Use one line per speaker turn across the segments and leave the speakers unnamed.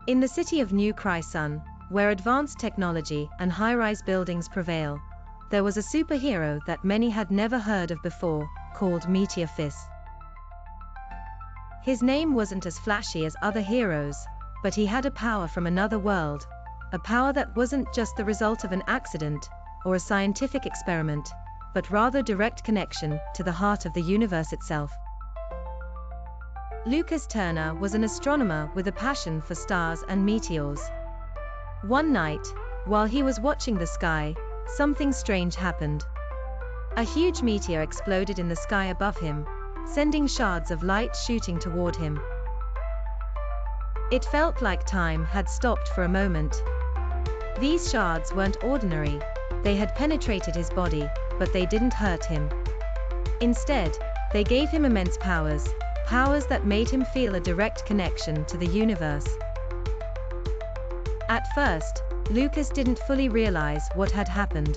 In the city of Neochryson, where advanced technology and high-rise buildings prevail, there was a superhero that many had never heard of before, called Meteor Fist. His name wasn't as flashy as other heroes, but he had a power from another world, a power that wasn't just the result of an accident or a scientific experiment, but rather direct connection to the heart of the universe itself. Lucas Turner was an astronomer with a passion for stars and meteors. One night, while he was watching the sky, something strange happened. A huge meteor exploded in the sky above him, sending shards of light shooting toward him. It felt like time had stopped for a moment. These shards weren't ordinary, they had penetrated his body, but they didn't hurt him. Instead, they gave him immense powers that made him feel a direct connection to the universe. At first, Lucas didn't fully realize what had happened.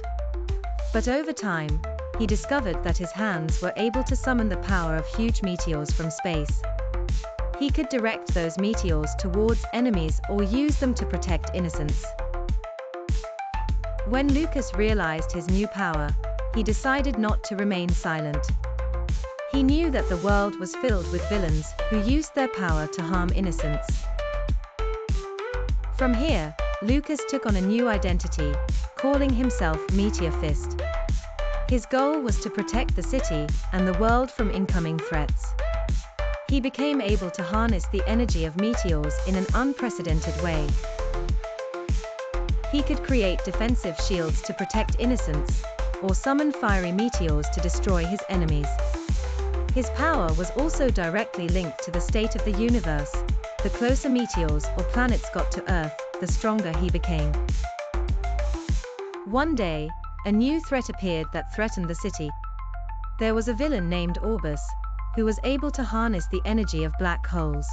But over time, he discovered that his hands were able to summon the power of huge meteors from space. He could direct those meteors towards enemies or use them to protect innocents. When Lucas realized his new power, he decided not to remain silent. He knew that the world was filled with villains who used their power to harm innocents. From here, Lucas took on a new identity, calling himself Meteor Fist. His goal was to protect the city and the world from incoming threats. He became able to harness the energy of meteors in an unprecedented way. He could create defensive shields to protect innocents, or summon fiery meteors to destroy his enemies. His power was also directly linked to the state of the universe. The closer meteors or planets got to Earth, the stronger he became. One day, a new threat appeared that threatened the city. There was a villain named Orbus, who was able to harness the energy of black holes.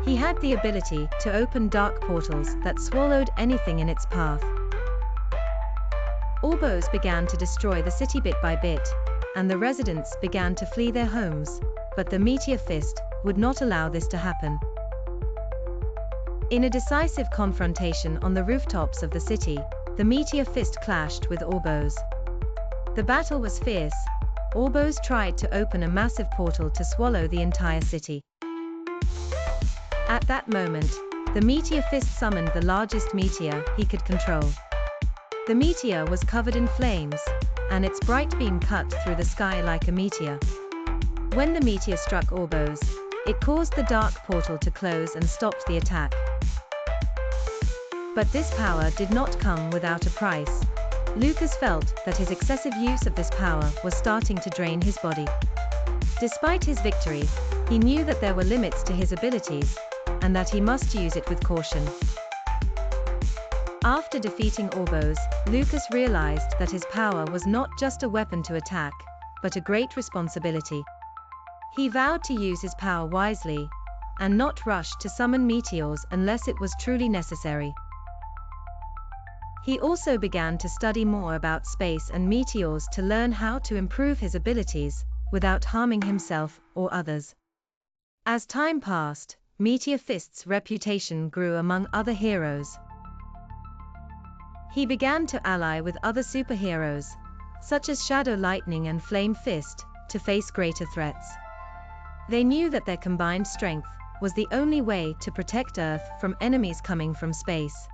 He had the ability to open dark portals that swallowed anything in its path. Orbos began to destroy the city bit by bit, and the residents began to flee their homes, but the Meteor Fist would not allow this to happen. In a decisive confrontation on the rooftops of the city, the Meteor Fist clashed with Orbos. The battle was fierce. Orbos tried to open a massive portal to swallow the entire city. At that moment, the Meteor Fist summoned the largest meteor he could control. The meteor was covered in flames, and its bright beam cut through the sky like a meteor. When the meteor struck Orbos, it caused the dark portal to close and stopped the attack. But this power did not come without a price. Lucas felt that his excessive use of this power was starting to drain his body. Despite his victory, he knew that there were limits to his abilities, and that he must use it with caution. After defeating Orbos, Lucas realized that his power was not just a weapon to attack, but a great responsibility. He vowed to use his power wisely, and not rush to summon meteors unless it was truly necessary. He also began to study more about space and meteors to learn how to improve his abilities, without harming himself or others. As time passed, Meteor Fist's reputation grew among other heroes. He began to ally with other superheroes, such as Shadow Lightning and Flame Fist, to face greater threats. They knew that their combined strength was the only way to protect Earth from enemies coming from space.